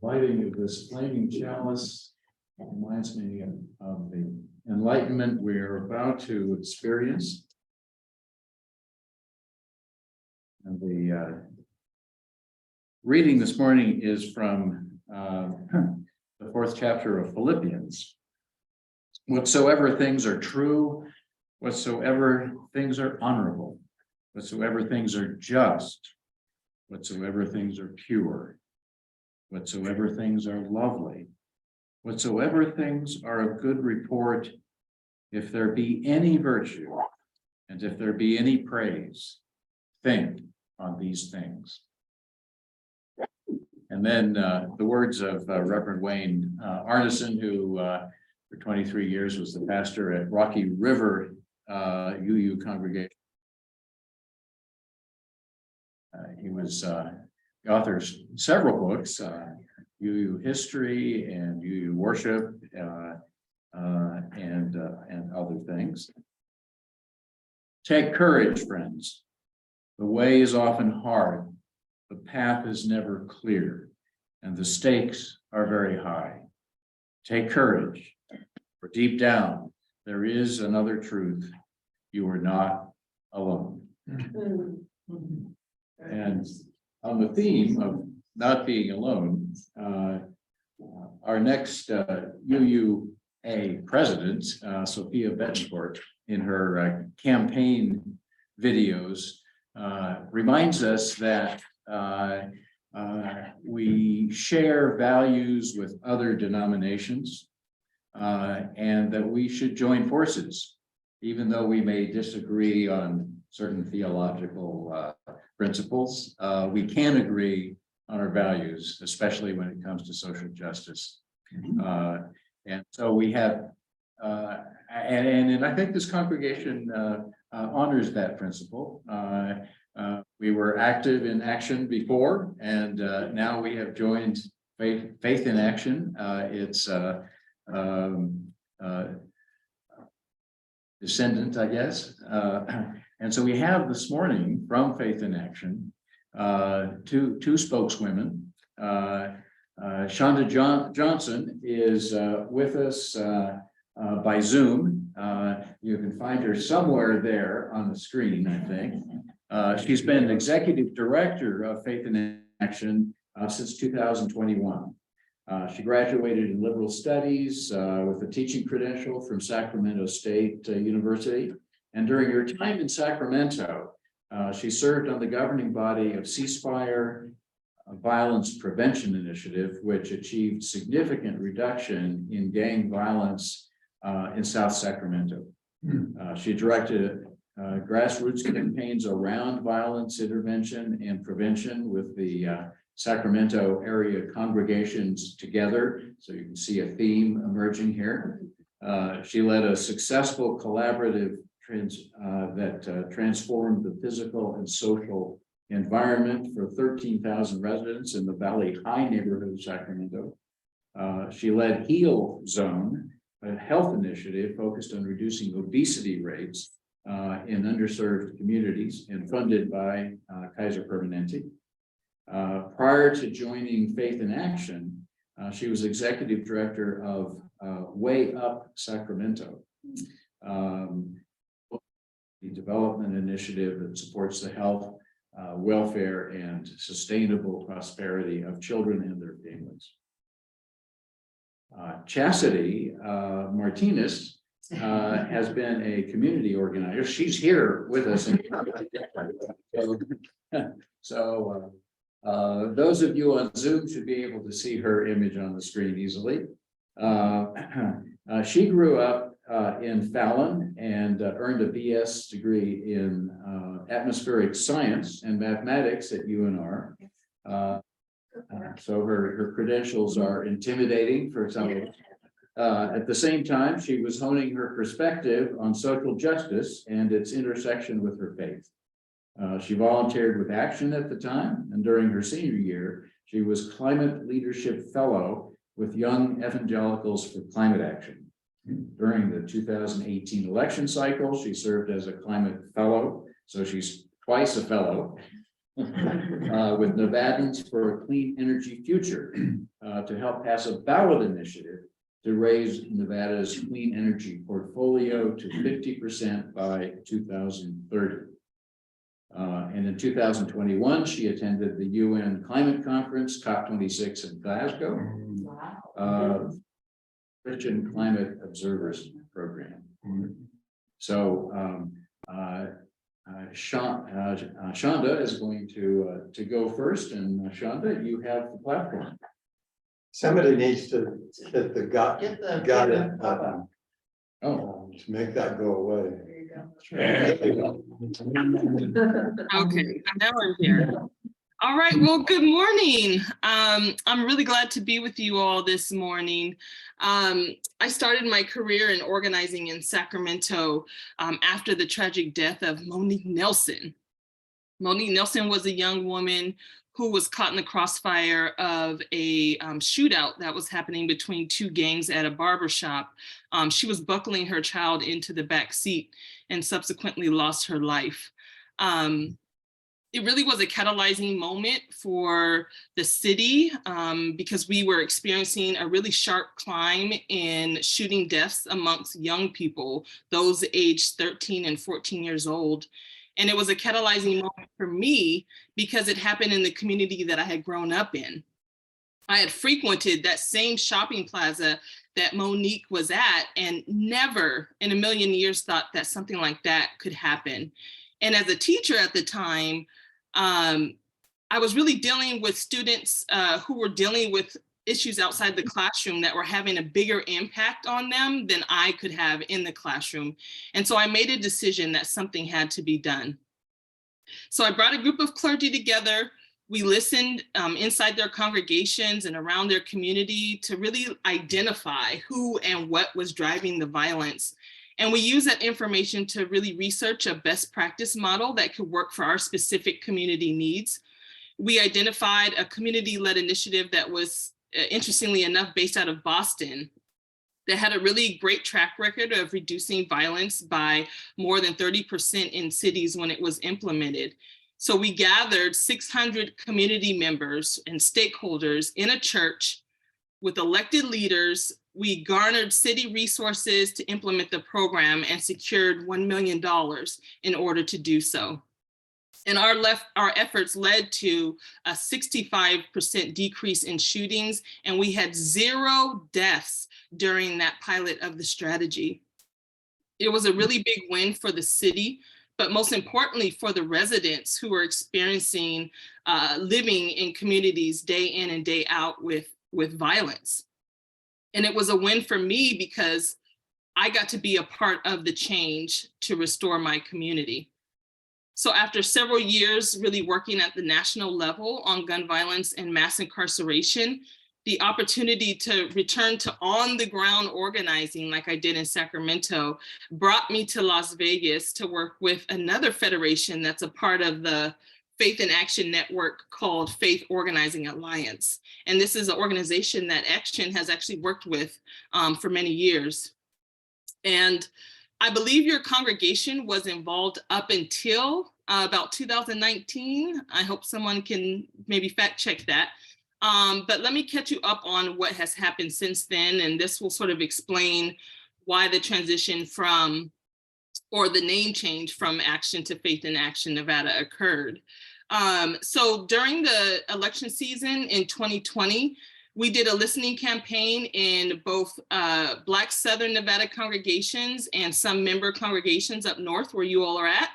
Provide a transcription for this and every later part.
Lighting of this flaming chalice reminds me of the enlightenment we are about to experience. And the reading this morning is from the fourth chapter of Philippians. Whatsoever things are true, whatsoever things are honorable, whatsoever things are just, whatsoever things are pure, whatsoever things are lovely, whatsoever things are of good report, if there be any virtue, and if there be any praise, think on these things. And then the words of Reverend Wayne Arneson, who for 23 years was the pastor at Rocky River UU congregation. He was the author of several books, UU History and UU Worship, and other things. Take courage, friends. The way is often hard, the path is never clear, and the stakes are very high. Take courage, for deep down there is another truth. You are not alone. And on the theme of not being alone, our next UUA president, Sophia Bettencourt, in her campaign videos, reminds us that we share values with other denominations, and that we should join forces, even though we may disagree on certain theological principles. We can agree on our values, especially when it comes to social justice. And so we have, and I think this congregation honors that principle. We were active in action before, and now we have joined Faith in Action. It's descendant, I guess. And so we have this morning from Faith in Action two spokeswomen. Shonda Johnson is with us by Zoom. You can find her somewhere there on the screen, I think. She's been executive director of Faith in Action since 2021. She graduated in liberal studies with a teaching credential from Sacramento State University. And during her time in Sacramento, she served on the governing body of Ceasefire Violence Prevention Initiative, which achieved significant reduction in gang violence in South Sacramento. She directed grassroots campaigns around violence intervention and prevention with the Sacramento area congregations together. So you can see a theme emerging here. She led a successful collaborative that transformed the physical and social environment for 13,000 residents in the Valley High neighborhood of Sacramento. She led Heal Zone, a health initiative focused on reducing obesity rates in underserved communities and funded by Kaiser Permanente. Prior to joining Faith in Action, she was executive director of Way Up Sacramento, the development initiative that supports the health, welfare, and sustainable prosperity of children and their families. Chastity Martinez has been a community organizer. She's here with us. So those of you on Zoom should be able to see her image on the screen easily. She grew up in Fallon and earned a BS degree in atmospheric science and mathematics at UNR. So her credentials are intimidating for example. At the same time, she was honing her perspective on social justice and its intersection with her faith. She volunteered with Action at the time, and during her senior year, she was Climate Leadership Fellow with Young Evangelicals for Climate Action. During the 2018 election cycle, she served as a climate fellow, so she's twice a fellow. with Nevadans for a Clean Energy Future to help pass a ballot initiative to raise Nevada's clean energy portfolio to 50% by 2030. And in 2021, she attended the UN Climate Conference, COP26 in Glasgow, Christian Climate Observers Program. So Shonda is going to go first, and Shonda, you have the platform. Somebody needs to hit the got it button. Oh, To make that go away. Okay, now I'm here. All right, well, good morning. I'm really glad to be with you all this morning. I started my career in organizing in Sacramento after the tragic death of Monique Nelson. Monique Nelson was a young woman who was caught in the crossfire of a shootout that was happening between two gangs at a barbershop. She was buckling her child into the back seat and subsequently lost her life. It really was a catalyzing moment for the city because we were experiencing a really sharp climb in shooting deaths amongst young people, those aged 13 and 14 years old. And it was a catalyzing moment for me because it happened in the community that I had grown up in. I had frequented that same shopping plaza that Monique was at and never in a million years thought that something like that could happen. And as a teacher at the time, I was really dealing with students who were dealing with issues outside the classroom that were having a bigger impact on them than I could have in the classroom. And so I made a decision that something had to be done. So I brought a group of clergy together. We listened inside their congregations and around their community to really identify who and what was driving the violence. And we use that information to really research a best practice model that could work for our specific community needs. We identified a community-led initiative that was, interestingly enough, based out of Boston, that had a really great track record of reducing violence by more than 30% in cities when it was implemented. So we gathered 600 community members and stakeholders in a church with elected leaders. We garnered city resources to implement the program and secured $1 million in order to do so. And our efforts led to a 65% decrease in shootings, and we had 0 deaths during that pilot of the strategy. It was a really big win for the city, but most importantly for the residents who were experiencing living in communities day in and day out with violence. And it was a win for me because I got to be a part of the change to restore my community. So after several years really working at the national level on gun violence and mass incarceration, the opportunity to return to on the ground organizing like I did in Sacramento brought me to Las Vegas to work with another federation that's a part of the Faith in Action network called Faith Organizing Alliance. And this is an organization that Action has actually worked with for many years. And I believe your congregation was involved up until about 2019. I hope someone can maybe fact check that. But let me catch you up on what has happened since then. And this will sort of explain why the transition from, or the name change from Action to Faith in Action Nevada occurred. So during the election season in 2020, we did a listening campaign in both Black Southern Nevada congregations and some member congregations up north where you all are at.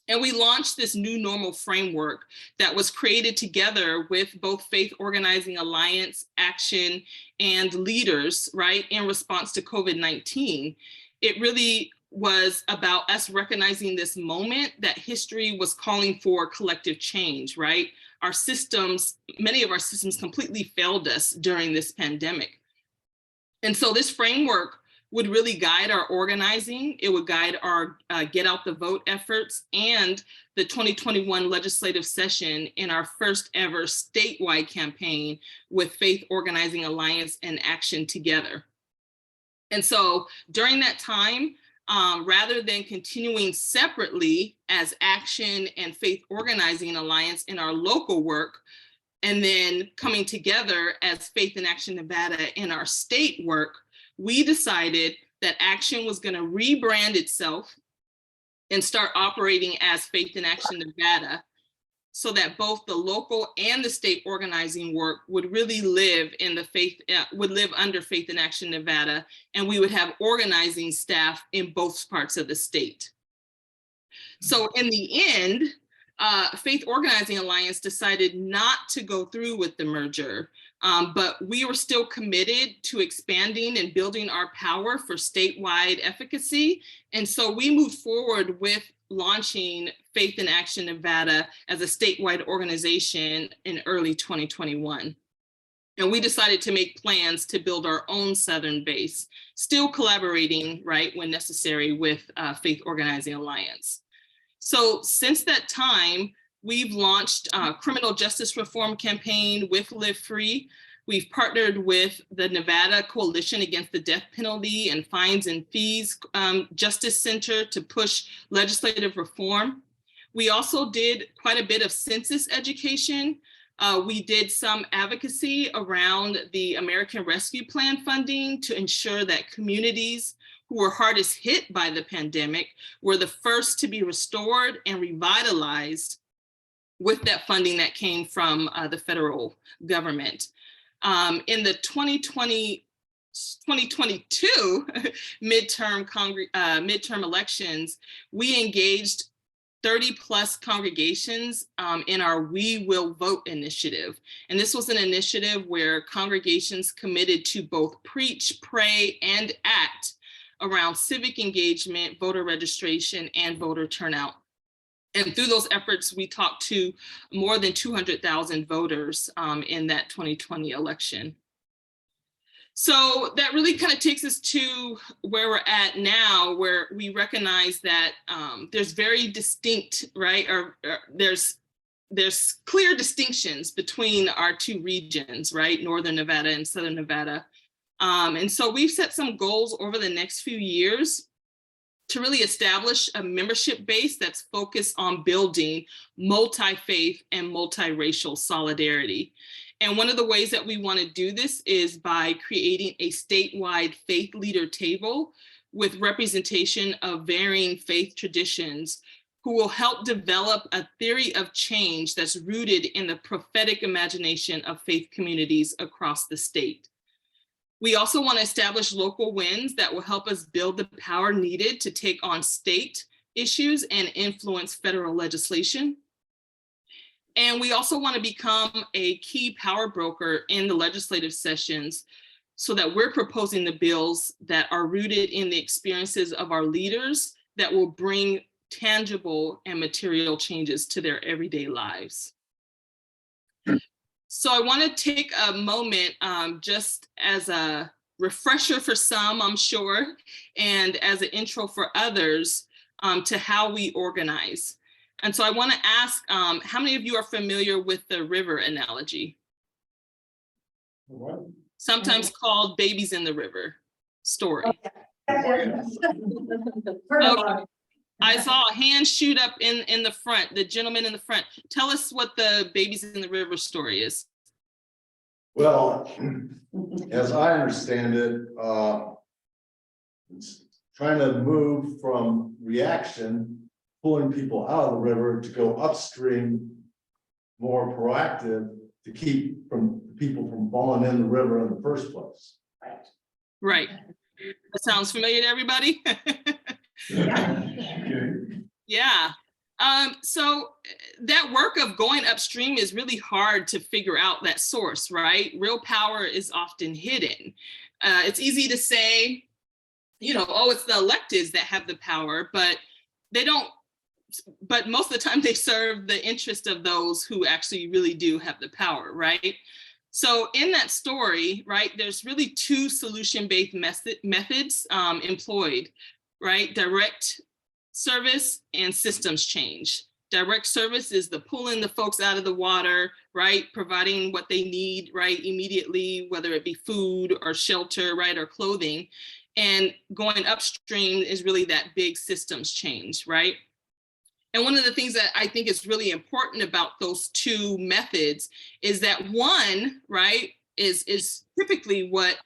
And we launched this new normal framework that was created together with both Faith Organizing Alliance, Action, and leaders, right, in response to COVID-19. It really was about us recognizing this moment that history was calling for collective change, right? Our systems, many of our systems completely failed us during this pandemic. And so this framework would really guide our organizing. It would guide our get out the vote efforts and the 2021 legislative session in our first ever statewide campaign with Faith Organizing Alliance and Action together. And so during that time, rather than continuing separately as Action and Faith Organizing Alliance in our local work, and then coming together as Faith in Action Nevada in our state work, we decided that Action was going to rebrand itself and start operating as Faith in Action Nevada, so that both the local and the state organizing work would really live in the would live under Faith in Action Nevada, and we would have organizing staff in both parts of the state. So in the end, Faith Organizing Alliance decided not to go through with the merger, but we were still committed to expanding and building our power for statewide efficacy. And so we moved forward with launching Faith in Action Nevada as a statewide organization in early 2021. And we decided to make plans to build our own Southern base, still collaborating, right, when necessary with Faith Organizing Alliance. So since that time, we've launched a criminal justice reform campaign with Live Free. We've partnered with the Nevada Coalition Against the Death Penalty and Fines and Fees Justice Center to push legislative reform. We also did quite a bit of census education. We did some advocacy around the American Rescue Plan funding to ensure that communities who were hardest hit by the pandemic were the first to be restored and revitalized with that funding that came from the federal government. In the 2022 midterm elections, we engaged 30 plus congregations in our We Will Vote initiative. And this was an initiative where congregations committed to both preach, pray, and act around civic engagement, voter registration, and voter turnout. And through those efforts, we talked to more than 200,000 voters in that 2020 election. So that really kind of takes us to where we're at now, where we recognize that there's very distinct, right, or there's clear distinctions between our two regions, right, Northern Nevada and Southern Nevada. And so we've set some goals over the next few years to really establish a membership base that's focused on building multi-faith and multiracial solidarity. And one of the ways that we want to do this is by creating a statewide faith leader table with representation of varying faith traditions who will help develop a theory of change that's rooted in the prophetic imagination of faith communities across the state. We also want to establish local wins that will help us build the power needed to take on state issues and influence federal legislation. And we also want to become a key power broker in the legislative sessions so that we're proposing the bills that are rooted in the experiences of our leaders that will bring tangible and material changes to their everyday lives. So I want to take a moment just as a refresher for some, I'm sure, and as an intro for others to how we organize. And so I want to ask, how many of you are familiar with the river analogy? What? Sometimes called babies in the river story. Okay. I saw a hand shoot up in the front, the gentleman in the front. Tell us what the babies in the river story is. Well, as I understand it, it's trying to move from reaction, pulling people out of the river to go upstream, more proactive to keep people from falling in the river in the first place. Right. That sounds familiar to everybody? Yeah. So that work of going upstream is really hard to figure out that source, right? Real power is often hidden. It's easy to say, you know, oh, it's the electeds that have the power, but they don't, but most of the time they serve the interest of those who actually really do have the power, right? So in that story, right, there's really two solution-based methods employed, right? Direct service and systems change. Direct service is the pulling the folks out of the water, right? Providing what they need, right? Immediately, whether it be food or shelter, right? Or clothing. And going upstream is really that big systems change, right? And one of the things that I think is really important about those two methods is that one, right, is typically what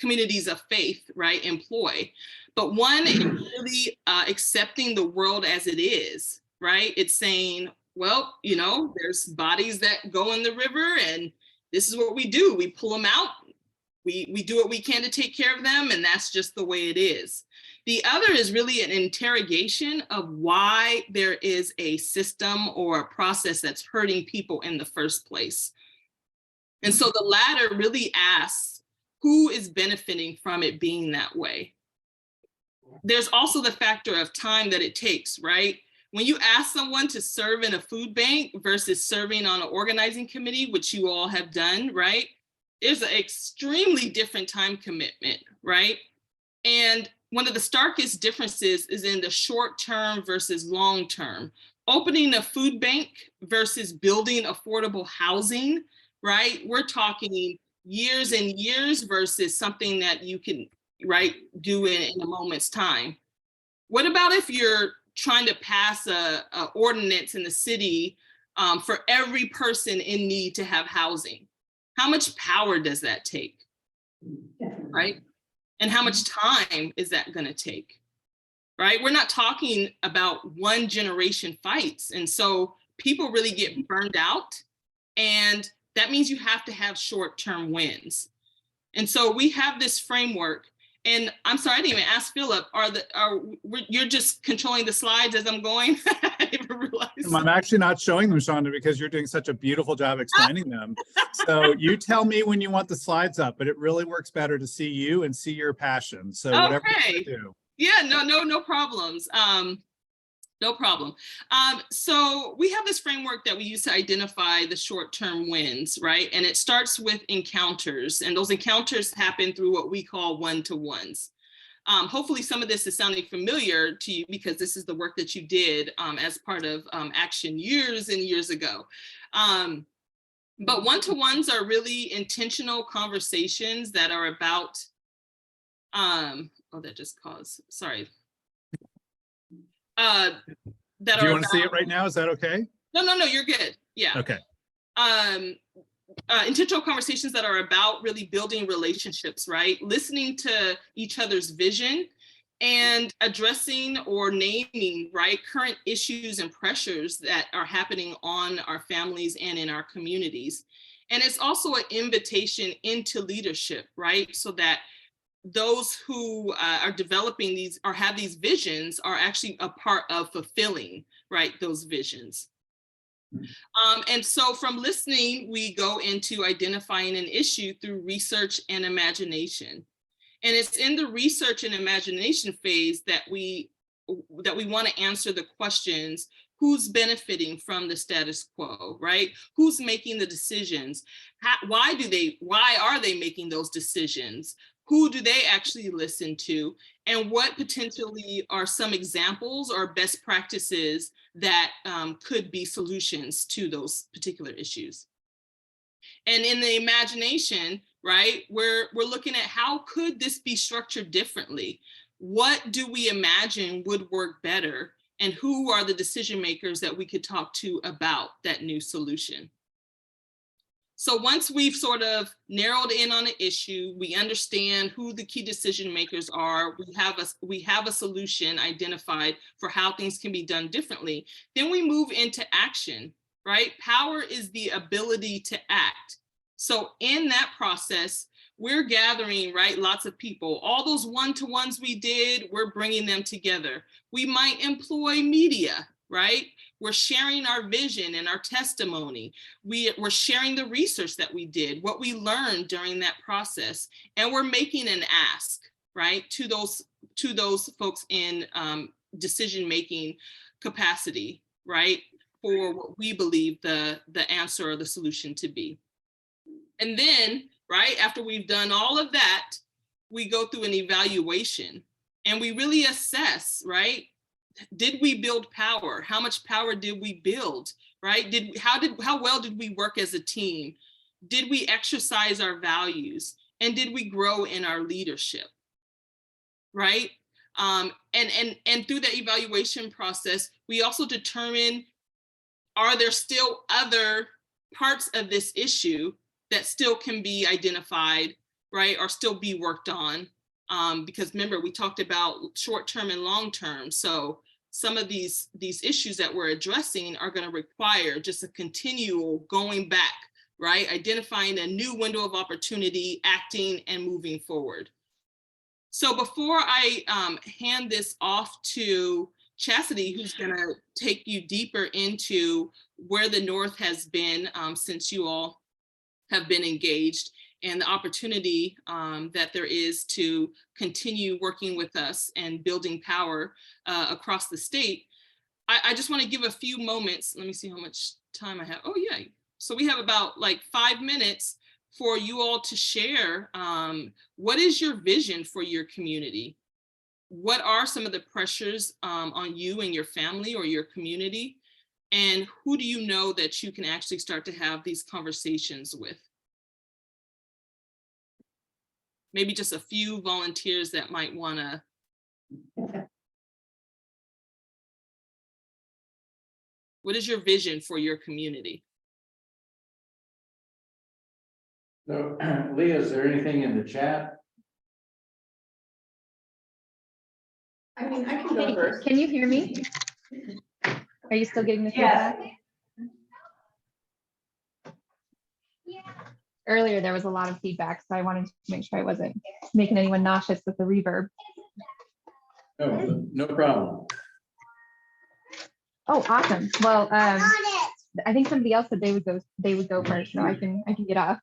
communities of faith, right, employ. But one is really accepting the world as it is, right? It's saying, well, you know, there's bodies that go in the river and this is what we do. We pull them out. We do what we can to take care of them, and that's just the way it is. The other is really an interrogation of why there is a system or a process that's hurting people in the first place. And so the latter really asks, who is benefiting from it being that way? There's also the factor of time that it takes, right? When you ask someone to serve in a food bank versus serving on an organizing committee, which you all have done, right? There's an extremely different time commitment, right? And one of the starkest differences is in the short term versus long term. Opening a food bank versus building affordable housing, right? We're talking years and years versus something that you can, right, do in a moment's time. What about if you're trying to pass a ordinance in the city for every person in need to have housing? How much power does that take, right? And how much time is that going to take, right? We're not talking about one generation fights. And so people really get burned out. And that means you have to have short-term wins. And so we have this framework. And I'm sorry, I didn't even ask Philip, you're just controlling the slides as I'm going? I didn't realize. I'm actually not showing them, Shonda, because you're doing such a beautiful job explaining them. So you tell me when you want the slides up, but it really works better to see you and see your passion. So whatever you do. Yeah, no problems. No problem. So we have this framework that we use to identify the short-term wins, right? And it starts with encounters, and those encounters happen through what we call one-to-ones. Hopefully some of this is sounding familiar to you because this is the work that you did as part of Action years and years ago. But one-to-ones are really intentional conversations that are about, that just caused, sorry. Do you want to see it right now? Is that okay? No, you're good. Yeah. Okay. Intentional conversations that are about really building relationships, right? Listening to each other's vision and addressing or naming, right, current issues and pressures that are happening on our families and in our communities. And it's also an invitation into leadership, right? So that those who are developing these or have these visions are actually a part of fulfilling, right, those visions. And so from listening, we go into identifying an issue through research and imagination. And it's in the research and imagination phase that we want to answer the questions: who's benefiting from the status quo, right? Who's making the decisions? Why are they making those decisions? Who do they actually listen to? And what potentially are some examples or best practices that could be solutions to those particular issues? And in the imagination, right, we're looking at how could this be structured differently? What do we imagine would work better? And who are the decision makers that we could talk to about that new solution? So once we've sort of narrowed in on an issue, we understand who the key decision makers are, we have a solution identified for how things can be done differently, then we move into action, right? Power is the ability to act. So in that process, we're gathering, right, lots of people. All those one-to-ones we did, we're bringing them together. We might employ media, right? We're sharing our vision and our testimony. We're sharing the research that we did, what we learned during that process, and we're making an ask, right, to those folks in decision-making capacity, right, for what we believe the answer or the solution to be. And then, right, after we've done all of that, we go through an evaluation and we really assess, right? Did we build power? How much power did we build, right? How well did we work as a team? Did we exercise our values? And did we grow in our leadership? right? And through that evaluation process, we also determine, are there still other parts of this issue that still can be identified, right, or still be worked on? Because remember, we talked about short-term and long-term. So some of these issues that we're addressing are going to require just a continual going back, right? Identifying a new window of opportunity, acting and moving forward. So before I hand this off to Chastity, who's going to take you deeper into where the North has been since you all have been engaged, and the opportunity that there is to continue working with us and building power across the state, I just want to give a few moments. Let me see how much time I have. Oh yeah, so we have about like 5 minutes for you all to share. What is your vision for your community? What are some of the pressures on you and your family or your community? And who do you know that you can actually start to have these conversations with? Maybe just a few volunteers that might want to. What is your vision for your community? So, Leah, is there anything in the chat? I mean, I can go first. Can you hear me? Are you still getting the feedback? Earlier, there was a lot of feedback, so I wanted to make sure I wasn't making anyone nauseous with the reverb. No, no problem. Oh, awesome. Well, I think somebody else said they would go first, so I can get off.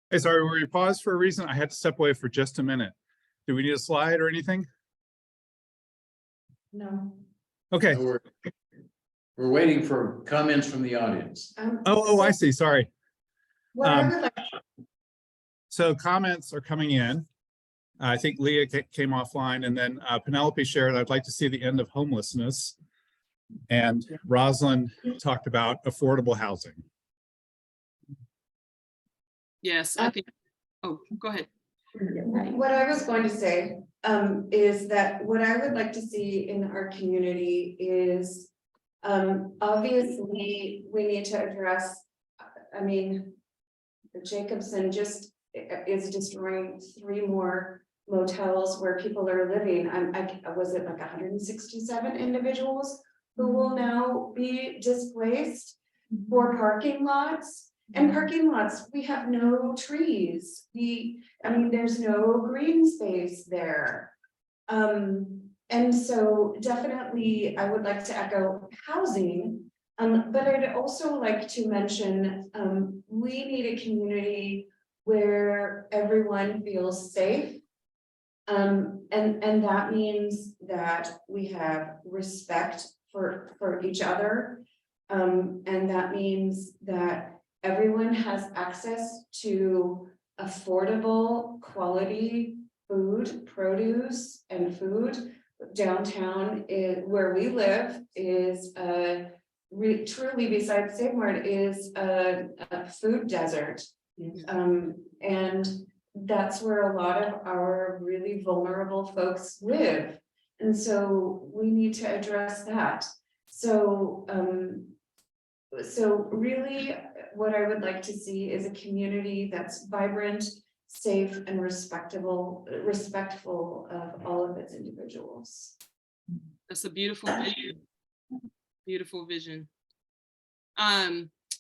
Hey, sorry, were you paused for a reason? I had to step away for just a minute. Do we need a slide or anything? No. Okay. So we're waiting for comments from the audience. Oh, I see. Sorry. What I would like, So comments are coming in. I think Leah came offline, and then Penelope shared, I'd like to see the end of homelessness. And Rosalind talked about affordable housing. Yes, I think. Oh, go ahead. what I was going to say, is that what I would like to see in our community is, obviously, we need to address, I mean, Jacobson just is destroying 3 more motels where people are living. Was it like 167 individuals who will now be displaced for parking lots? And parking lots, we have no trees. I mean, there's no green space there. And so definitely I would like to echo housing. But I'd also like to mention, we need a community where everyone feels safe. And that means that we have respect for each other. And that means that everyone has access to affordable quality food, produce and food. Downtown where we live is truly, besides Save Mart, is a food desert. And that's where a lot of our really vulnerable folks live. And so we need to address that. So really what I would like to see is a community that's vibrant, safe, and respectful of all of its individuals. That's a beautiful vision. Beautiful vision.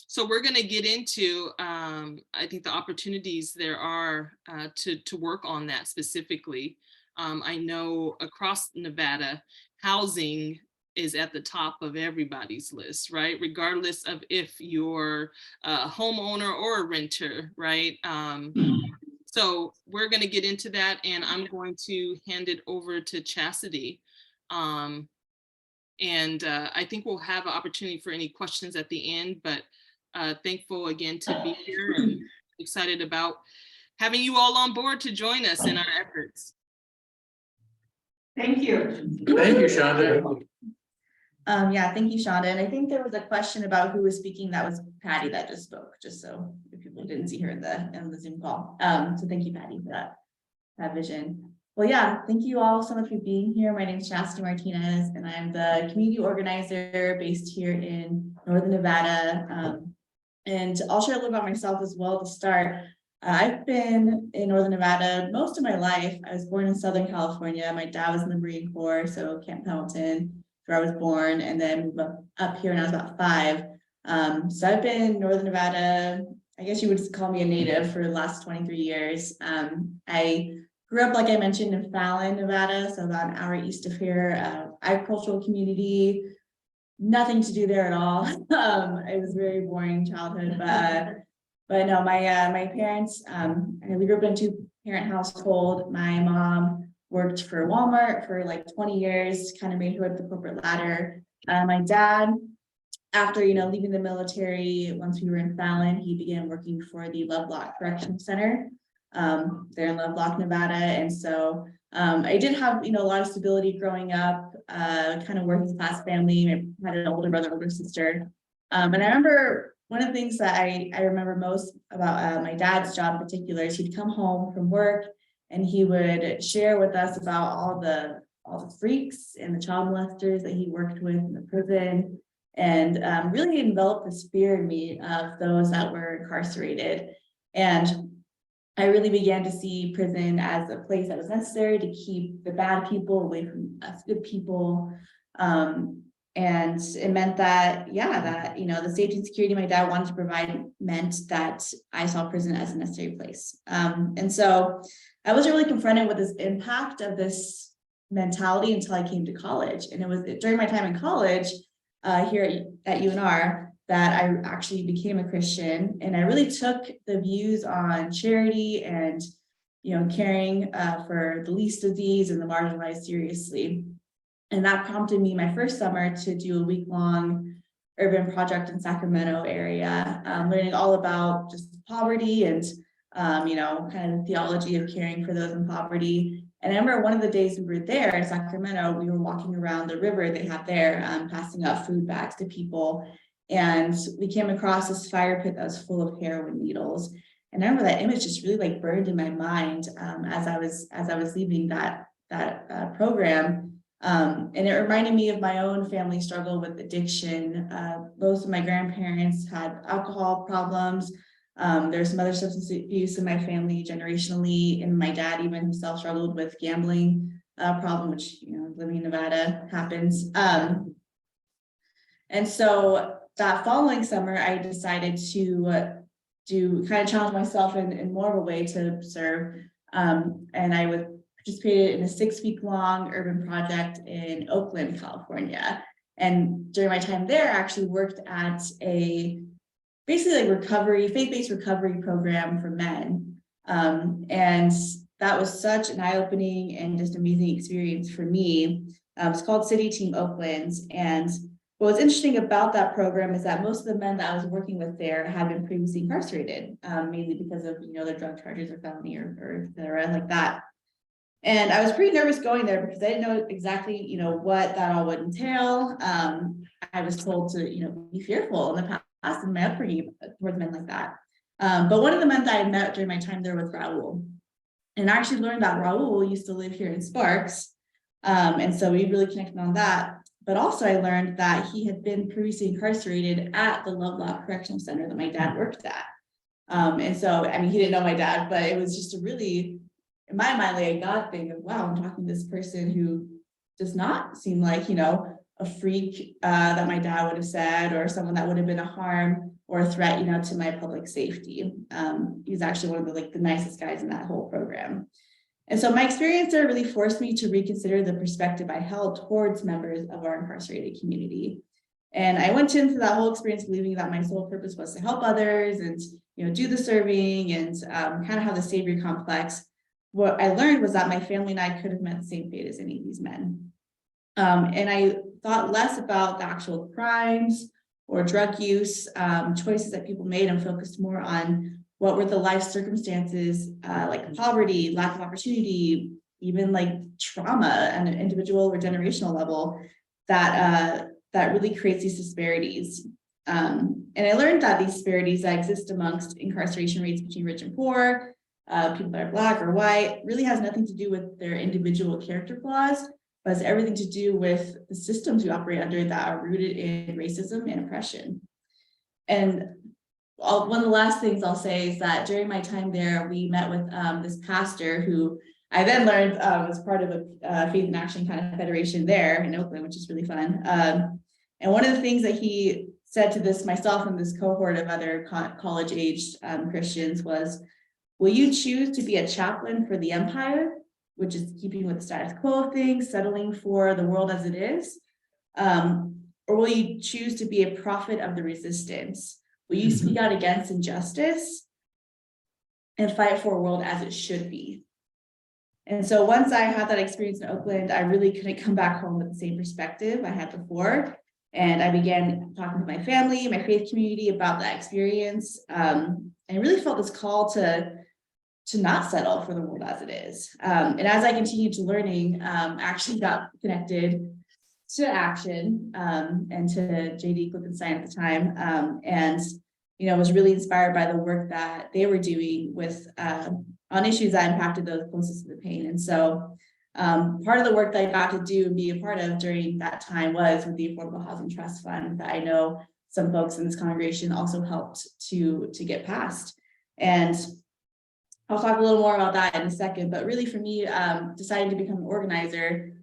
So we're going to get into, I think, the opportunities there are to work on that specifically. I know across Nevada, housing is at the top of everybody's list, right? Regardless of if you're a homeowner or a renter, right? So we're going to get into that, and I'm going to hand it over to Chastity. And I think we'll have an opportunity for any questions at the end, but thankful again to be here and excited about having you all on board to join us in our efforts. Thank you. Thank you, Shonda. Yeah, thank you, Shonda. And I think there was a question about who was speaking. That was Patty that just spoke, just so if people didn't see her in the Zoom call. So thank you, Patty, for that vision. Well, yeah, thank you all so much for being here. My name is Chastity Martinez, and I'm the community organizer based here in Northern Nevada. And I'll share a little about myself as well to start. I've been in Northern Nevada most of my life. I was born in Southern California. My dad was in the Marine Corps, so Camp Pendleton, where I was born, and then moved up here when I was about 5. So I've been in Northern Nevada. I guess you would call me a native for the last 23 years. I grew up, like I mentioned, in Fallon, Nevada, so about an hour east of here. Agricultural community, nothing to do there at all. It was a very boring childhood, but no, my parents, we grew up in a 2-parent household. My mom worked for Walmart for like 20 years, kind of made her way up the corporate ladder. My dad, after leaving the military, once we were in Fallon, he began working for the Lovelock Correctional Center there in Lovelock, Nevada. And so I did have a lot of stability growing up, kind of working class family. I had an older brother, older sister. And I remember one of the things that I remember most about my dad's job in particular is he'd come home from work and he would share with us about all the freaks and the child molesters that he worked with in the prison, and really enveloped this fear in me of those that were incarcerated. And I really began to see prison as a place that was necessary to keep the bad people away from us good people. And it meant that, the safety and security my dad wanted to provide meant that I saw prison as a necessary place. And so I wasn't really confronted with this impact of this mentality until I came to college. And it was during my time in college here at UNR that I actually became a Christian. And I really took the views on charity and, caring for the least of these and the marginalized seriously. And that prompted me my first summer to do a week-long urban project in Sacramento area, learning all about just poverty and, kind of theology of caring for those in poverty. And I remember one of the days we were there in Sacramento, we were walking around the river they have there, passing out food bags to people. And we came across this fire pit that was full of heroin needles. And I remember that image just really like burned in my mind as I was leaving that program. And it reminded me of my own family struggle with addiction. Both of my grandparents had alcohol problems. There's some other substance abuse in my family generationally, and my dad even himself struggled with gambling problem, which living in Nevada happens. And so that following summer, I decided to kind of challenge myself in more of a way to serve. And I participated in a 6-week-long urban project in Oakland, California. And during my time there, I actually worked at a basically like faith-based recovery program for men. And that was such an eye-opening and just amazing experience for me. It's called City Team Oakland. And what was interesting about that program is that most of the men that I was working with there had been previously incarcerated, mainly because of, their drug charges or felony or et cetera, like that. And I was pretty nervous going there because I didn't know exactly, what that all would entail. I was told to, be fearful in the past in my upbringing towards men like that. But one of the men that I met during my time there was Raul. And I actually learned that Raul used to live here in Sparks. And so we really connected on that. But also I learned that he had been previously incarcerated at the Lovelock Correctional Center that my dad worked at. And so, he didn't know my dad, but it was just a really, in my mind, like a God thing of, wow, I'm talking to this person who does not seem like, a freak that my dad would have said, or someone that would have been a harm or a threat, to my public safety. He's actually one of the nicest guys in that whole program. And so my experience there really forced me to reconsider the perspective I held towards members of our incarcerated community. And I went into that whole experience believing that my sole purpose was to help others and, do the serving and kind of have the savior complex. What I learned was that my family and I could have met the same fate as any of these men. And I thought less about the actual crimes or drug use choices that people made, and focused more on what were the life circumstances, like poverty, lack of opportunity, even like trauma on an individual or generational level that that really creates these disparities. And I learned that these disparities that exist amongst incarceration rates between rich and poor, people that are Black or white, really has nothing to do with their individual character flaws, but has everything to do with the systems we operate under that are rooted in racism and oppression. And one of the last things I'll say is that during my time there, we met with this pastor who I then learned was part of a Faith in Action kind of federation there in Oakland, which is really fun. And one of the things that he said to this, myself and this cohort of other college-aged Christians was, will you choose to be a chaplain for the empire, which is keeping with the status quo of things, settling for the world as it is? Or will you choose to be a prophet of the resistance? Will you speak out against injustice and fight for a world as it should be? And so once I had that experience in Oakland, I really couldn't come back home with the same perspective I had before. And I began talking to my family, my faith community about that experience. And I really felt this call to not settle for the world as it is. And as I continued to learning, I actually got connected to Action and to JD Klippenstein at the time. And, you know, was really inspired by the work that they were doing with on issues that impacted those closest to the pain. And so part of the work that I got to do and be a part of during that time was with the Affordable Housing Trust Fund that I know some folks in this congregation also helped to get passed. And I'll talk a little more about that in a second, but really for me, deciding to become an organizer,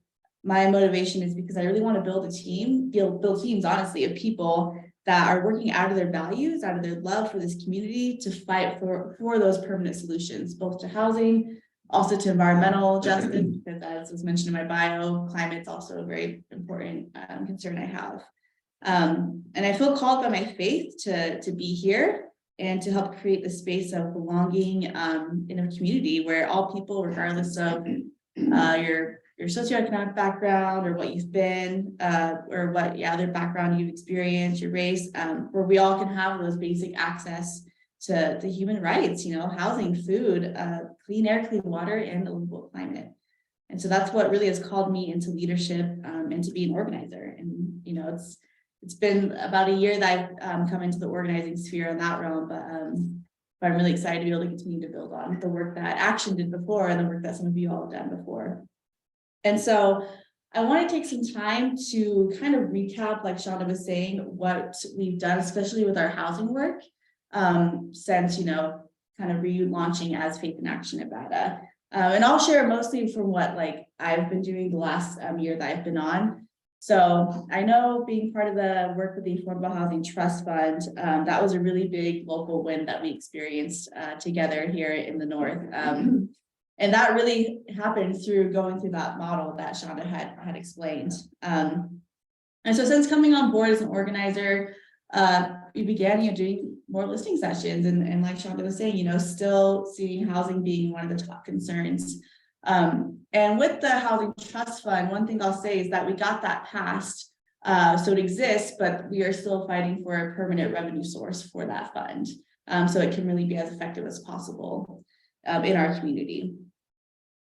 my motivation is because I really want to build a team, build teams, honestly, of people that are working out of their values, out of their love for this community to fight for those permanent solutions, both to housing, also to environmental justice, because as was mentioned in my bio, climate's also a very important concern I have. And I feel called by my faith to be here and to help create the space of belonging in a community where all people, regardless of your socioeconomic background or what you've been, or what other background you've experienced, your race, where we all can have those basic access to human rights, you know, housing, food, clean air, clean water, and a livable climate. And so that's what really has called me into leadership and to be an organizer. And, you know, it's been about a year that I've come into the organizing sphere in that realm, but I'm really excited to be able to continue to build on the work that Action did before and the work that some of you all have done before. And so I want to take some time to kind of recap, like Shonda was saying, what we've done, especially with our housing work, since, you know, kind of relaunching as Faith in Action Nevada. And I'll share mostly from what like I've been doing the last year that I've been on. So I know being part of the work with the Affordable Housing Trust Fund, that was a really big local win that we experienced together here in the North. And that really happened through going through that model that Shonda had explained. And so since coming on board as an organizer, we began, you know, doing more listening sessions, and like Shonda was saying, you know, still seeing housing being one of the top concerns. And with the Housing Trust Fund, one thing I'll say is that we got that passed, so it exists, but we are still fighting for a permanent revenue source for that fund, so it can really be as effective as possible in our community.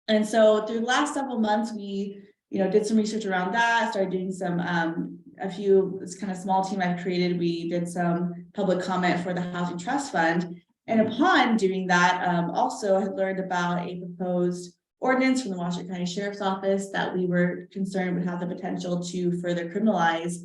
And so through the last several months, we, you know, did some research around that, started doing some, this kind of small team I've created. We did some public comment for the Housing Trust Fund. And upon doing that, also had learned about a proposed ordinance from the Washington County Sheriff's Office that we were concerned would have the potential to further criminalize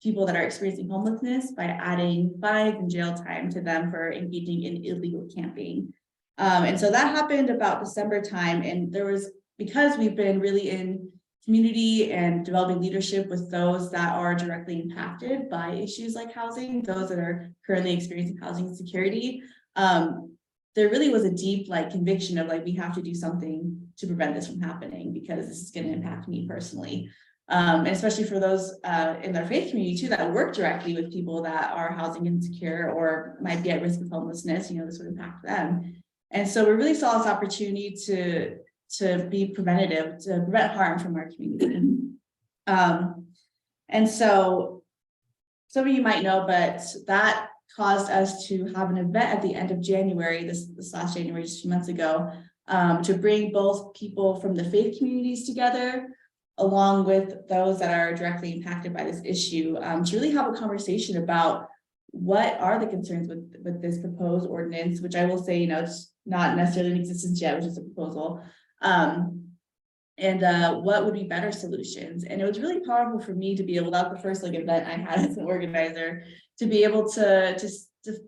people that are experiencing homelessness by adding fines and jail time to them for engaging in illegal camping. And so that happened about December time. And there was, because we've been really in community and developing leadership with those that are directly impacted by issues like housing, those that are currently experiencing housing insecurity, there really was a deep like conviction of like, we have to do something to prevent this from happening because this is going to impact me personally. And especially for those in their faith community too, that work directly with people that are housing insecure or might be at risk of homelessness, you know, this would impact them. And so we really saw this opportunity to be preventative, to prevent harm from our community. And so some of you might know, but that caused us to have an event at the end of January, this last January, just a few months ago, to bring both people from the faith communities together, along with those that are directly impacted by this issue, to really have a conversation about what are the concerns with this proposed ordinance, which I will say, it's not necessarily in existence yet, which is a proposal. And what would be better solutions. And it was really powerful for me to be able, that was the first event I had as an organizer, to be able to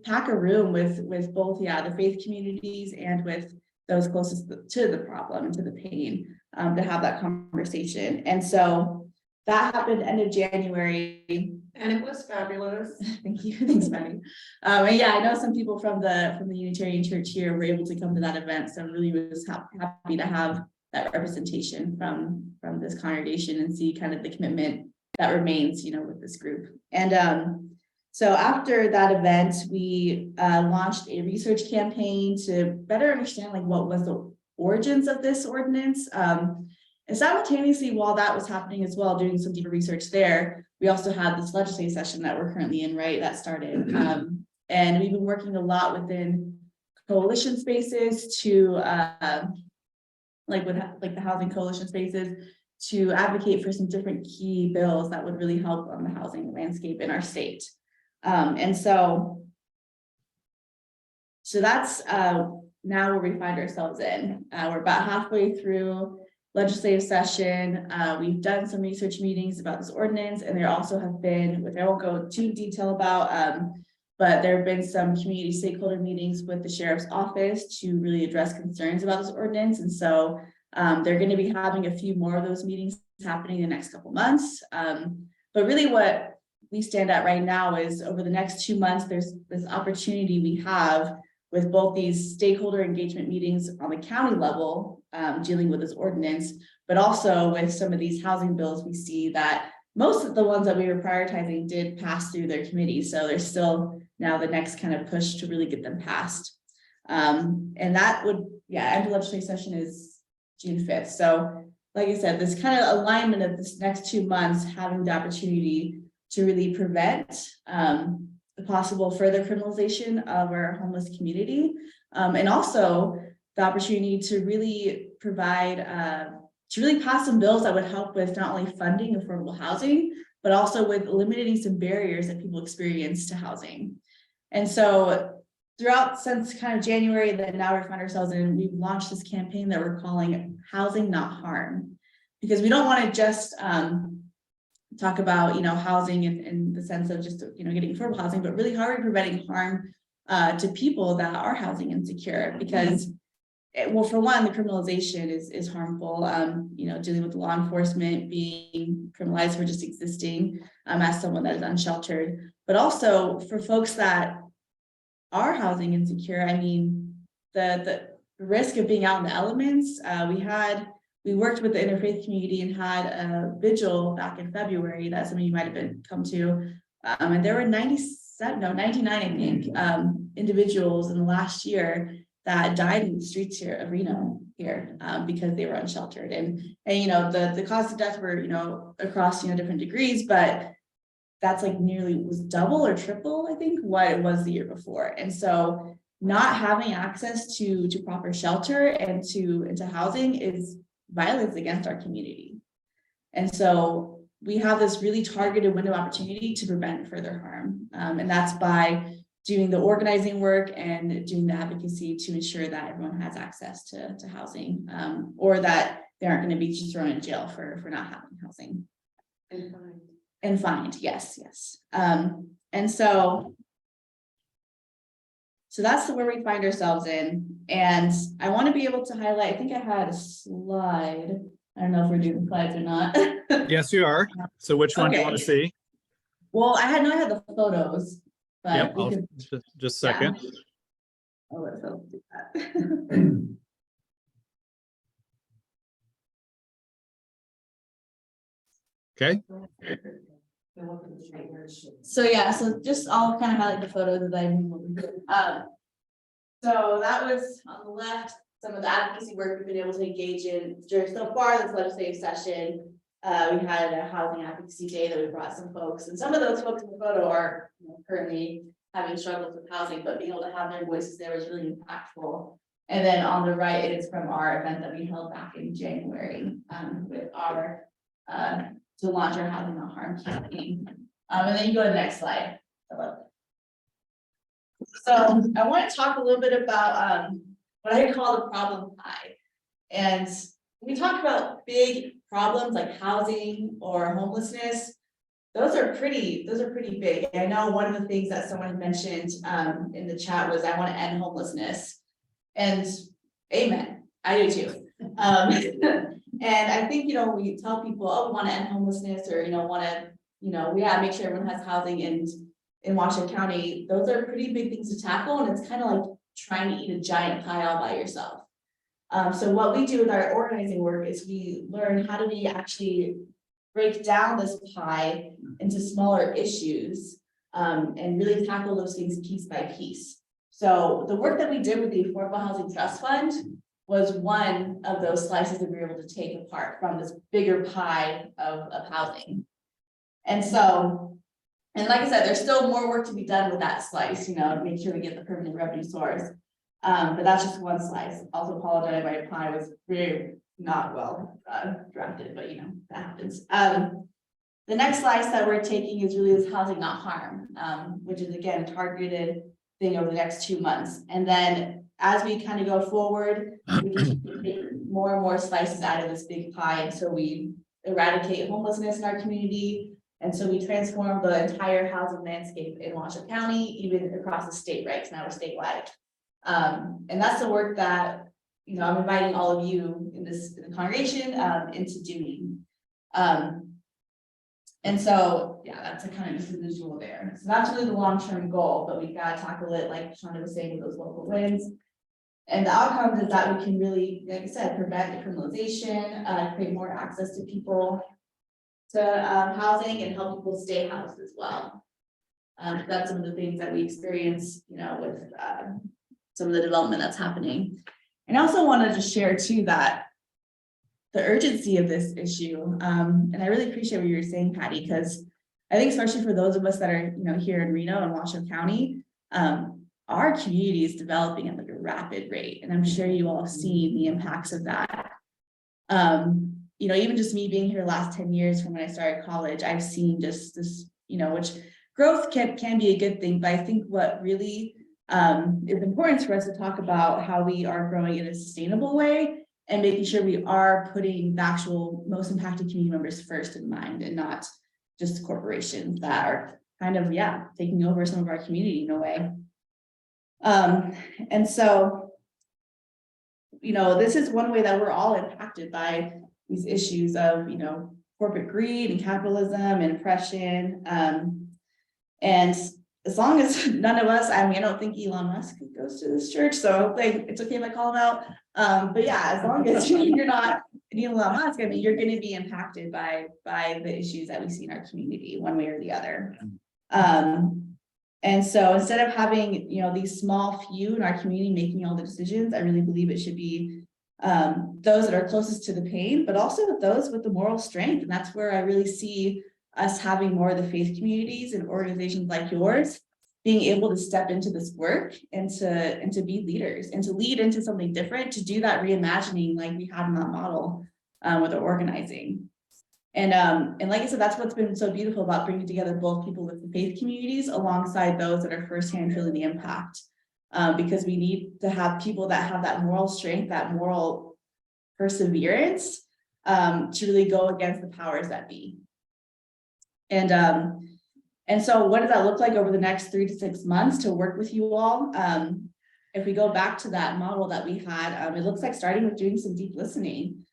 pack a room with both, the faith communities and with those closest to the problem and to the pain, to have that conversation. And so that happened end of January. And it was fabulous. Thank you. Thanks, Betty. And yeah, I know some people from the Unitarian Church here were able to come to that event. So I really was happy to have that representation from this congregation and see kind of the commitment that remains, with this group. And so after that event, we launched a research campaign to better understand what was the origins of this ordinance. And simultaneously, while that was happening as well, doing some deeper research there, we also had this legislative session that we're currently in, right? That started. And we've been working a lot within coalition spaces to the housing coalition spaces to advocate for some different key bills that would really help on the housing landscape in our state. And so that's now where we find ourselves in. We're about halfway through legislative session. We've done some research meetings about this ordinance, and there also have been, which I won't go too detail about, but there have been some community stakeholder meetings with the sheriff's office to really address concerns about this ordinance. And so they're going to be having a few more of those meetings happening in the next couple months. But really what we stand at right now is over the next 2 months, there's this opportunity we have with both these stakeholder engagement meetings on the county level, dealing with this ordinance, but also with some of these housing bills. We see that most of the ones that we were prioritizing did pass through their committee. So there's still now the next kind of push to really get them passed. And that would, end of legislative session is June 5th. So like I said, this kind of alignment of this next 2 months, having the opportunity to really prevent the possible further criminalization of our homeless community. And also the opportunity to really provide, to really pass some bills that would help with not only funding affordable housing, but also with eliminating some barriers that people experience to housing. And so throughout since kind of January that now we find ourselves in, we've launched this campaign that we're calling Housing Not Harm, because we don't want to just talk about, housing in the sense of just, getting affordable housing, but really how are we preventing harm to people that are housing insecure? Because well, for one, the criminalization is harmful, dealing with law enforcement being criminalized for just existing as someone that is unsheltered, but also for folks that are housing insecure. I mean, the risk of being out in the elements. We worked with the interfaith community and had a vigil back in February that some of you might have come to, and there were 99, I think, individuals in the last year that died in the streets here of Reno here because they were unsheltered, and the cause of death were across different degrees, but that's was double or triple, I think, what it was the year before. And so not having access to proper shelter and to housing is violence against our community. And so we have this really targeted window of opportunity to prevent further harm, and that's by doing the organizing work and doing the advocacy to ensure that everyone has access to housing, or that they aren't going to be just thrown in jail for not having housing. And fined, yes. And so that's where we find ourselves in. And I want to be able to highlight, I think I had a slide. I don't know if we're doing slides or not. Yes, you are. So which one do you want to see? Well, I had the photos, but Yep, we could just a second. I'll let Phil do that. Okay. So just I'll kind of highlight the photos that I so that was on the left, some of the advocacy work we've been able to engage in during so far this legislative session. We had a housing advocacy day that we brought some folks, and some of those folks in the photo are currently having struggles with housing, but being able to have their voices there was really impactful. And then on the right, it is from our event that we held back in January with our to launch our Housing Not Harm campaign. And then you go to the next slide. So I want to talk a little bit about what I call the problem pie. And when we talk about big problems like housing or homelessness, those are pretty big. I know one of the things that someone mentioned in the chat was I want to end homelessness. And amen, I do too. And I think, we tell people, oh, we want to end homelessness, or, we have to make sure everyone has housing in Washington County. Those are pretty big things to tackle. And it's kind of like trying to eat a giant pie all by yourself. So what we do with our organizing work is we learn how do we actually break down this pie into smaller issues and really tackle those things piece by piece. So the work that we did with the Affordable Housing Trust Fund was one of those slices that we were able to take apart from this bigger pie of housing. And so, and like I said, there's still more work to be done with that slice, to make sure we get the permanent revenue source. But that's just one slice. Also apologize, my pie was very not well drafted, but that happens. The next slice that we're taking is really this Housing Not Harm, which is again a targeted thing over the next 2 months. And then as we kind of go forward, we can take more and more slices out of this big pie. And so we eradicate homelessness in our community. And so we transform the entire housing landscape in Washington County, even across the state, right? Because now we're statewide. And that's the work that, I'm inviting all of you in the congregation into doing. And so, yeah, that's a kind of just a visual there. So that's really the long-term goal, but we've got to tackle it, like Shonda was saying, with those local wins. And the outcomes is that we can really, like I said, prevent decriminalization, create more access to people to housing, and help people stay housed as well. That's some of the things that we experience, with some of the development that's happening. And I also wanted to share too that the urgency of this issue, and I really appreciate what you were saying, Patty, because I think especially for those of us that are, here in Reno and Washoe County, our community is developing at like a rapid rate, and I'm sure you all have seen the impacts of that. Even just me being here the last 10 years from when I started college, I've seen just this, which growth can be a good thing, but I think what really is important for us to talk about how we are growing in a sustainable way and making sure we are putting the actual most impacted community members first in mind, and not just corporations that are kind of, taking over some of our community in a way. And so, this is one way that we're all impacted by these issues of, corporate greed and capitalism and oppression. And as long as none of us, I don't think Elon Musk goes to this church, so it's okay if I call him out. But yeah, as long as you're not Elon Musk, you're going to be impacted by the issues that we see in our community one way or the other. And so instead of having, these small few in our community making all the decisions, I really believe it should be those that are closest to the pain, but also those with the moral strength. And that's where I really see us having more of the faith communities and organizations like yours being able to step into this work and to be leaders and to lead into something different, to do that reimagining like we had in that model with the organizing. And like I said, that's what's been so beautiful about bringing together both people with the faith communities alongside those that are firsthand feeling the impact. Because we need to have people that have that moral strength, that moral perseverance to really go against the powers that be. And so what does that look like over the next 3 to 6 months to work with you all? If we go back to that model that we had, it looks like starting with doing some deep listening.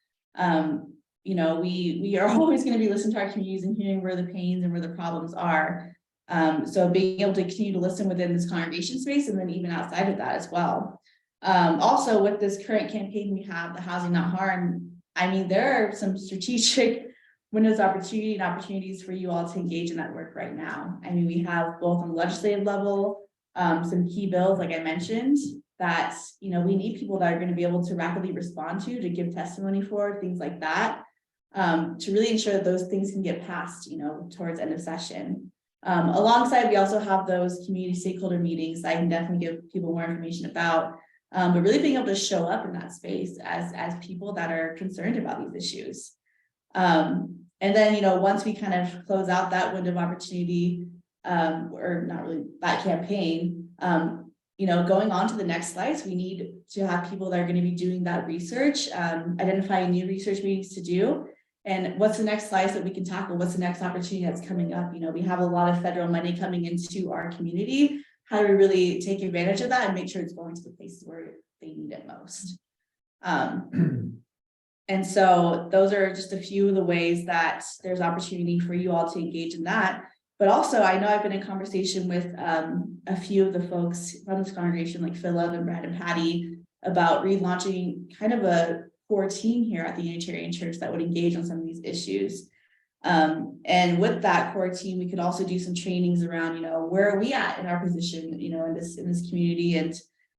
We are always going to be listening to our communities and hearing where the pains and where the problems are. So being able to continue to listen within this congregation space and then even outside of that as well. Also with this current campaign, we have the Housing Not Harm. There are some strategic windows opportunity and opportunities for you all to engage in that work right now. We have both on the legislative level, some key bills, like I mentioned, that, we need people that are going to be able to rapidly respond to give testimony for, things like that, to really ensure that those things can get passed, towards end of session. Alongside, we also have those community stakeholder meetings that I can definitely give people more information about, but really being able to show up in that space as people that are concerned about these issues. And then, once we kind of close out that window of opportunity, or not really that campaign, going on to the next slides, we need to have people that are going to be doing that research, identifying new research meetings to do. And what's the next slice that we can tackle? What's the next opportunity that's coming up? We have a lot of federal money coming into our community. How do we really take advantage of that and make sure it's going to the places where they need it most? And so those are just a few of the ways that there's opportunity for you all to engage in that. But also, I know I've been in conversation with a few of the folks from this congregation, like Philip and Brad and Patty, about relaunching kind of a core team here at the Unitarian Church that would engage on some of these issues. And with that core team, we could also do some trainings around, where are we at in our position, in this community, and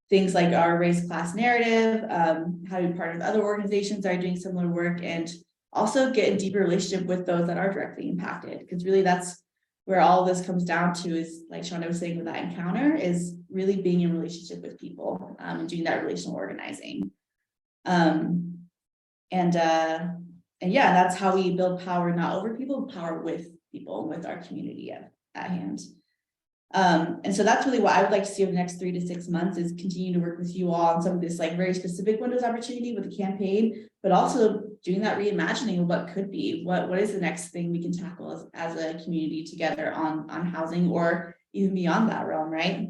things like our race class narrative, how to be part of other organizations that are doing similar work, and also get a deeper relationship with those that are directly impacted. Because really that's where all of this comes down to, is like Shonda was saying with that encounter, is really being in relationship with people, and doing that relational organizing. And yeah, that's how we build power, not over people, power with people, with our community at hand. And so that's really what I would like to see over the next 3 to 6 months, is continue to work with you all on some of this like very specific windows opportunity with the campaign, but also doing that reimagining of what could be, what is the next thing we can tackle as a community together on housing, or even beyond that realm, right?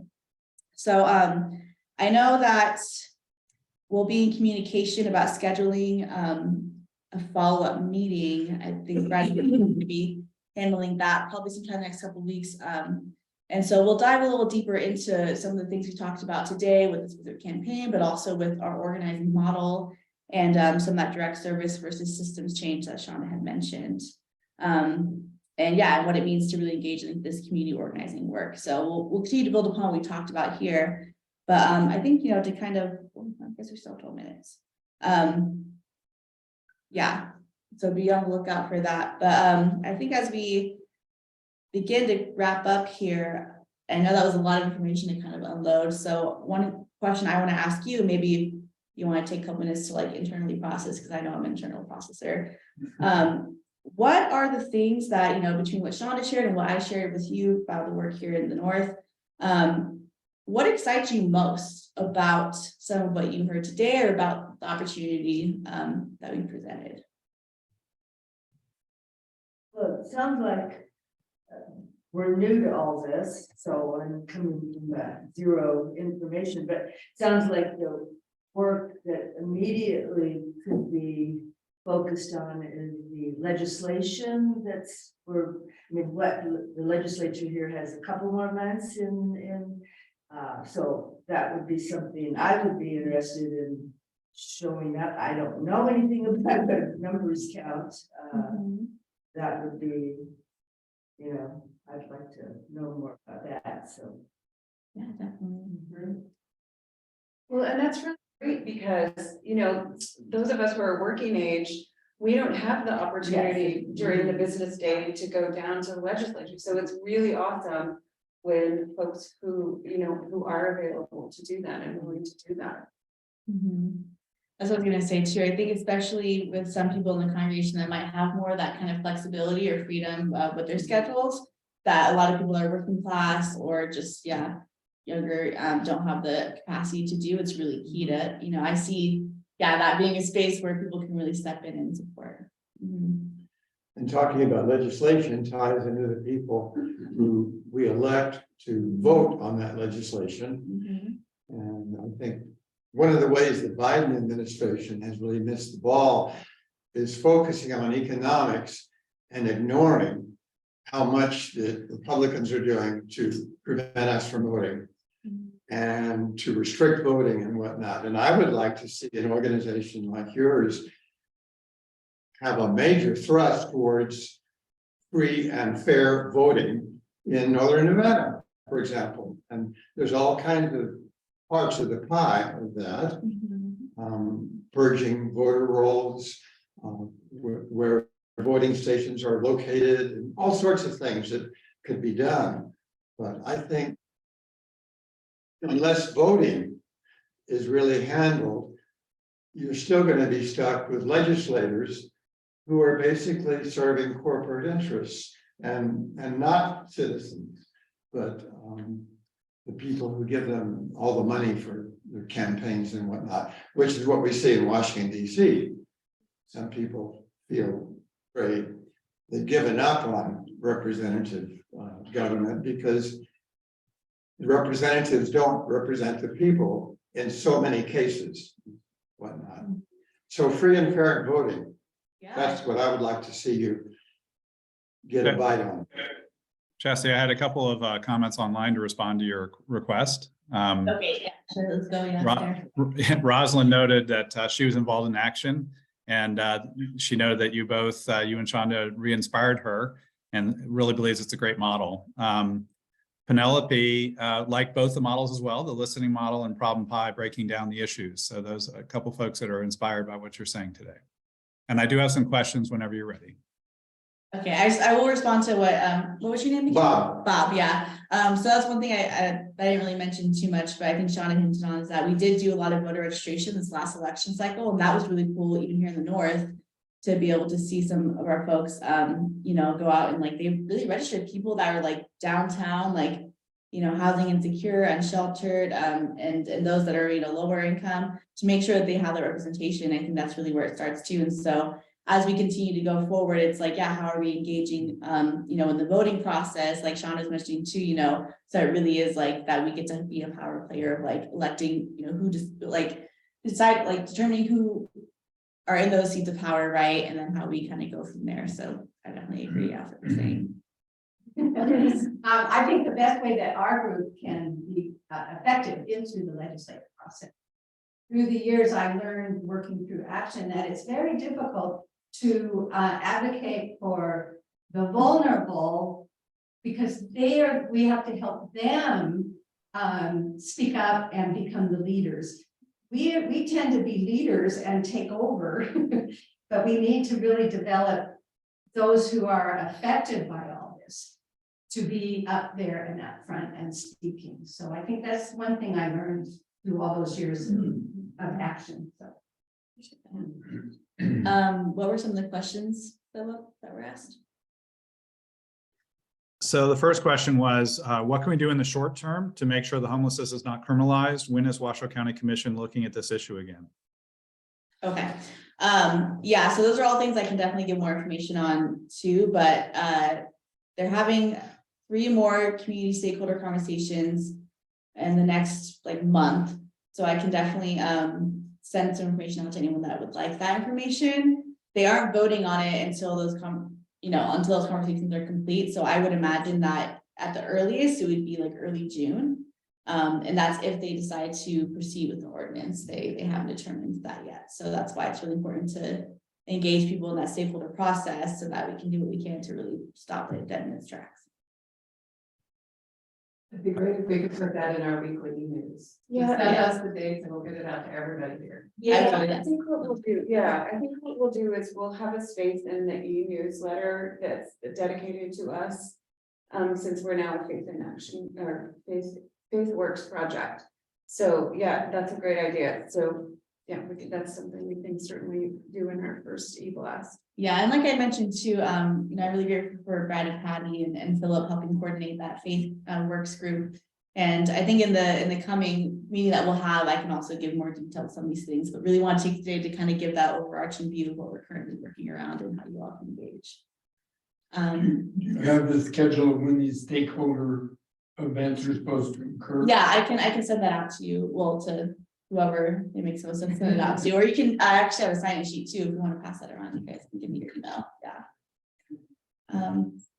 So I know that we'll be in communication about scheduling a follow-up meeting. I think Brad is going to be handling that probably sometime next couple of weeks. And so we'll dive a little deeper into some of the things we talked about today with the specific campaign, but also with our organizing model and some of that direct service versus systems change that Shonda had mentioned. And yeah, what it means to really engage in this community organizing work. So we'll continue to build upon what we talked about here. But I think, to kind of, I guess we still have 12 minutes. Yeah, so be on the lookout for that. But I think as we begin to wrap up here, I know that was a lot of information to kind of unload. So one question I want to ask you, maybe you want to take a couple minutes to like internally process, because I know I'm an internal processor. What are the things that, between what Shonda shared and what I shared with you about the work here in the North, what excites you most about some of what you heard today, or about the opportunity that we presented? Well, it sounds like we're new to all this, so I'm coming from zero information, but it sounds like the work that immediately could be focused on is the legislation that's what the legislature here has a couple more months so that would be something I would be interested in showing up. I don't know anything about the numbers count. That would be, I'd like to know more about that, so. Yeah, definitely. Well, and that's really great because, those of us who are working age, we don't have the opportunity during the business day to go down to the legislature. So it's really awesome when folks who are available to do that and willing to do that. That's what I was going to say too. I think especially with some people in the congregation that might have more of that kind of flexibility or freedom with their schedules, that a lot of people are working class or just, younger, don't have the capacity to do. It's really key to, I see, that being a space where people can really step in and support. And talking about legislation ties into the people who we elect to vote on that legislation. And I think one of the ways the Biden administration has really missed the ball is focusing on economics and ignoring how much the Republicans are doing to prevent us from voting and to restrict voting and whatnot. And I would like to see an organization like yours have a major thrust towards free and fair voting in Northern Nevada, for example. And there's all kinds of parts of the pie of that, purging voter rolls, where voting stations are located, and all sorts of things that could be done. But I think unless voting is really handled, you're still going to be stuck with legislators who are basically serving corporate interests and not citizens, but the people who give them all the money for their campaigns and whatnot, which is what we see in Washington, DC. Some people feel great. They've given up on representative government because the representatives don't represent the people in so many cases, whatnot. So free and fair voting, Yeah. that's what I would like to see you get a bite on. Jesse, I had a couple of comments online to respond to your request. Okay, yeah, sure, let's go. Yeah, there. Rosalind noted that she was involved in action, and she noted that you both, you and Shonda, re-inspired her and really believes it's a great model. Penelope liked both the models as well, the listening model and Problem Pie, breaking down the issues. So those are a couple folks that are inspired by what you're saying today. And I do have some questions whenever you're ready. Okay, I will respond to what was your name again? Bob. Bob, yeah. So that's one thing I didn't really mention too much, but I think Shauna hinted on is that we did do a lot of voter registration this last election cycle, and that was really cool, even here in the north, to be able to see some of our folks, you know, go out and like they really registered people that were like downtown, like, you know, housing insecure, unsheltered, and those that are, you know, lower income, to make sure that they have the representation. I think that's really where it starts too. And so as we continue to go forward, it's like, yeah, how are we engaging, you know, in the voting process, like Sean was mentioning too, you know, so it really is like that we get to be a power player of like electing, you know, who just like decide, like determining who are in those seats of power, right? And then how we kind of go from there. So I definitely agree with what you're saying. I think the best way that our group can be effective is through the legislative process. Through the years, I learned working through action that it's very difficult to advocate for the vulnerable, because we have to help them speak up and become the leaders. We tend to be leaders and take over, but we need to really develop those who are affected by all this to be up there and up front and speaking. So I think that's one thing I learned through all those years of action. So. What were some of the questions, Philip, that were asked? So the first question was, what can we do in the short term to make sure the homelessness is not criminalized? When is Washoe County Commission looking at this issue again? Okay. Yeah, so those are all things I can definitely give more information on too, but they're having 3 more community stakeholder conversations in the next like month. So I can definitely send some information out to anyone that would like that information. They aren't voting on it until those until those conversations are complete. So I would imagine that at the earliest, it would be like early June. And that's if they decide to proceed with the ordinance. They haven't determined that yet. So that's why it's really important to engage people in that stakeholder process so that we can do what we can to really stop it dead in its tracks. It'd be great if we could put that in our weekly news. Yeah. Send us the dates and we'll get it out to everybody here. I think what we'll do, I think what we'll do is we'll have a space in the e-newsletter that's dedicated to us. Since we're now a Faith in Action or Faith Works project. So yeah, that's a great idea. So yeah, that's something we can certainly do in our first e-blast. Yeah, and like I mentioned too, you know, I'm really grateful for Brad and Patty and Philip helping coordinate that Faith Works group. And I think in the coming meeting that we'll have, I can also give more detail on some of these things, but really want to take today to kind of give that overarching view of what we're currently working around and how you all can engage. You have the schedule of when these stakeholder events are supposed to occur. Yeah, I can send that out to you, well, to whoever it makes most sense to send it out to, or you can actually have a sign-in sheet too if you want to pass that around. You guys can give me your email. Yeah.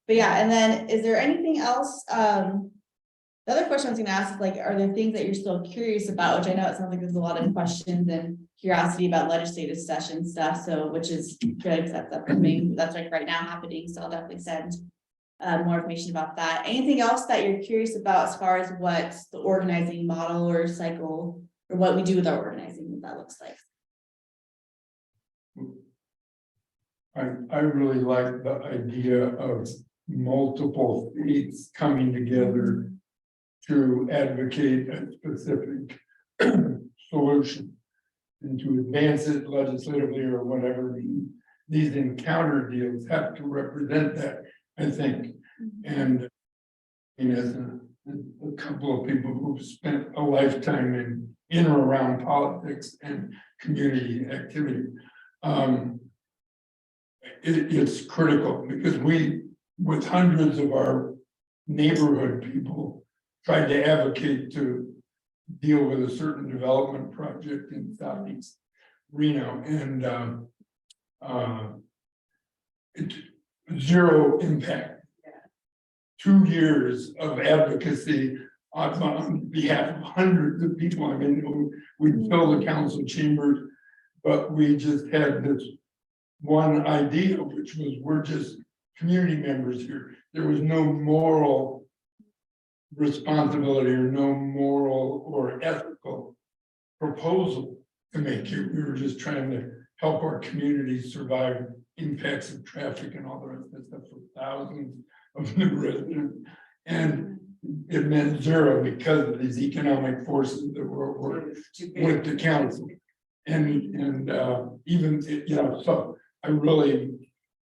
But yeah, and then is there anything else? The other question I was going to ask is like, are there things that you're still curious about? Which I know it sounds like there's a lot of questions and curiosity about legislative session stuff. So which is good because that's upcoming. That's like right now happening. So I'll definitely send more information about that. Anything else that you're curious about as far as what the organizing model or cycle or what we do with our organizing, what that looks like? I really like the idea of multiple states coming together to advocate a specific solution and to advance it legislatively or whatever these encounter deals have to represent that, I think. And as a couple of people who've spent a lifetime in or around politics and community activity, it's critical because we, with hundreds of our neighborhood people, tried to advocate to deal with a certain development project in Southeast Reno, and it's zero impact. 2 years of advocacy on behalf of hundreds of people. I mean, we fill the council chambers, but we just had this one idea, which was we're just community members here. There was no moral responsibility or no moral or ethical proposal to make here. We were just trying to help our community survive impacts of traffic and all the rest of that stuff for thousands of new residents. And it meant zero because of these economic forces that were with the council. And even, you know, so I really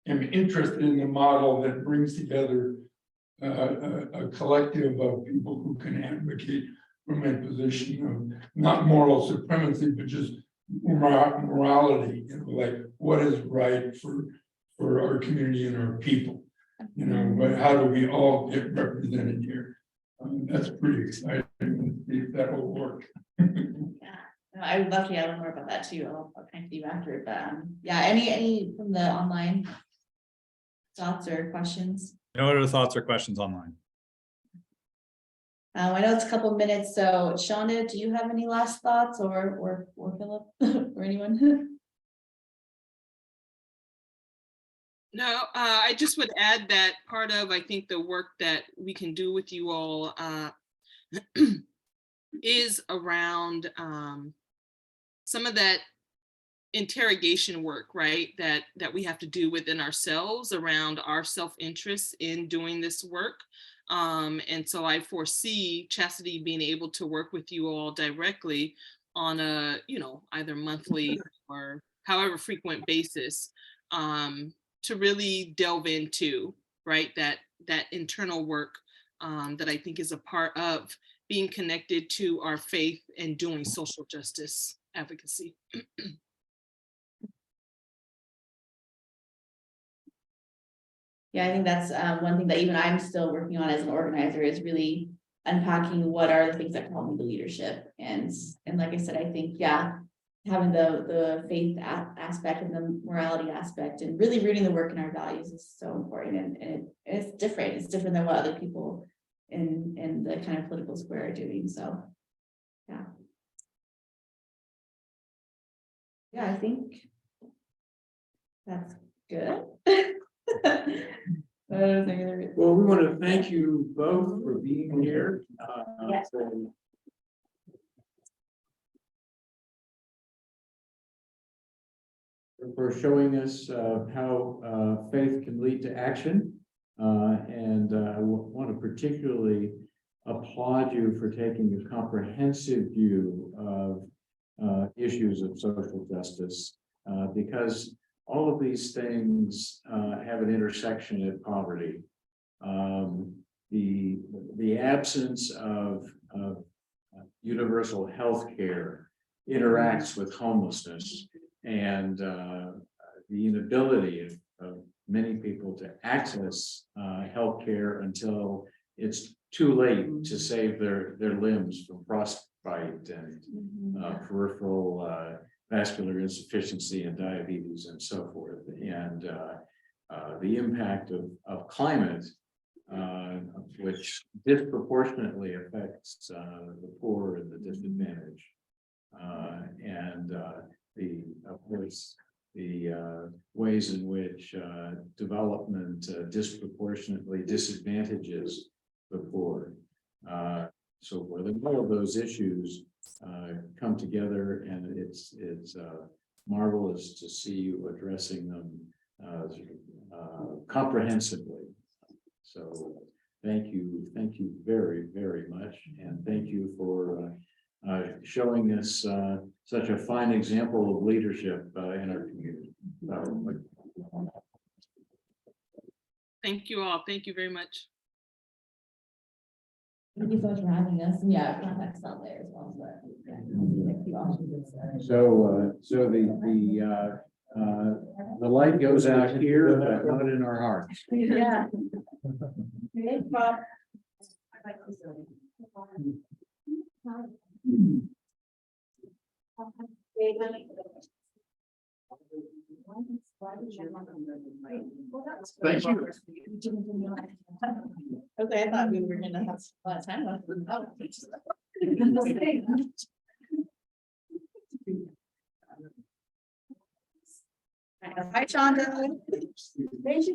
am interested in the model that brings together a collective of people who can advocate from a position of not moral supremacy, but just morality, you know, like what is right for our community and our people, you know, but how do we all get represented here? That's pretty exciting to see if that will work. No, I would love to learn more about that too. I'll connect you after, but yeah, any from the online thoughts or questions? No other thoughts or questions online? I know it's a couple minutes, so Shonda, do you have any last thoughts, or Philip or anyone? No, I just would add that part of, I think, the work that we can do with you all is around some of that interrogation work, right? That we have to do within ourselves around our self-interest in doing this work. And so I foresee Chastity being able to work with you all directly on a, you know, either monthly or however frequent basis, to really delve into, right, that internal work that I think is a part of being connected to our faith and doing social justice advocacy. Yeah, I think that's one thing that even I'm still working on as an organizer is really unpacking what are the things that can help me to leadership. And like I said, I think, yeah, having the faith aspect and the morality aspect and really rooting the work in our values is so important. And it's different. It's different than what other people in the kind of political square are doing. So yeah. Yeah, I think that's good. Well, we want to thank you both for being here. Yes. For showing us how faith can lead to action. And I want to particularly applaud you for taking a comprehensive view of issues of social justice, because all of these things have an intersection at poverty. The absence of universal health care interacts with homelessness, and the inability of many people to access health care until it's too late to save their limbs from frostbite and peripheral vascular insufficiency and diabetes and so forth. And the impact of climate, which disproportionately affects the poor and the disadvantaged. And of course, the ways in which development disproportionately disadvantages the poor. So forth. And all of those issues come together, and it's marvelous to see you addressing them comprehensively. So thank you very, very much, and thank you for showing us such a fine example of leadership in our community. Thank you all. Thank you very much. Thank you so much for having us. And yeah, contact's not there as well, but. So the light goes out here, but not in our hearts. Yeah. Thanks, Bob. Thank you. Okay, I thought we were gonna have a lot of time left. Oh. Hi, Shonda.